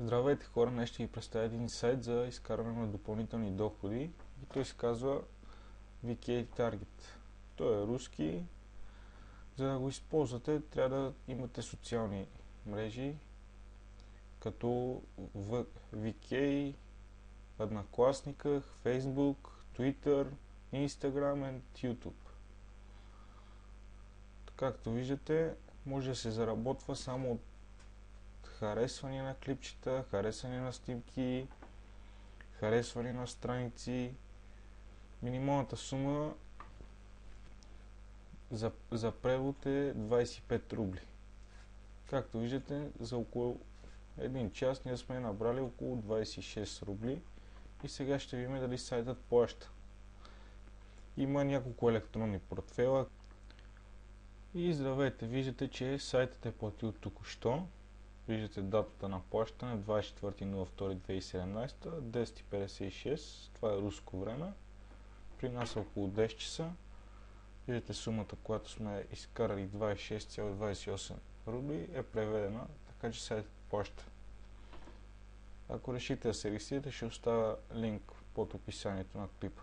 Здравейте хора, днес ще ви представя един сайт за изкарване на допълнителни доходи и той се казва VK Target. Той е руски. За да го използвате, трябва да имате социални мрежи като VK, Однокласниках, Facebook, Twitter, Instagram и YouTube. Както виждате, може да се заработва само от харесване на клипчета, харесване на снимки, харесване на страници. Минималната сума за превод е 25 рубли. Както виждате, за около 1 час ние сме набрали около 26 рубли и сега ще видим дали сайтът плаща. Има няколко електронни портфела и здравейте, виждате, че сайтът е платил току-що. Виждате датата на плащане 24.02.2017, 10.56, това е руско време. При нас е около 10 часа. Виждате сумата, която сме изкарали 26,28 рубли е преведена, така че сайтът плаща. Ако решите да се регистрирате, ще оставя линк под описанието на клипа.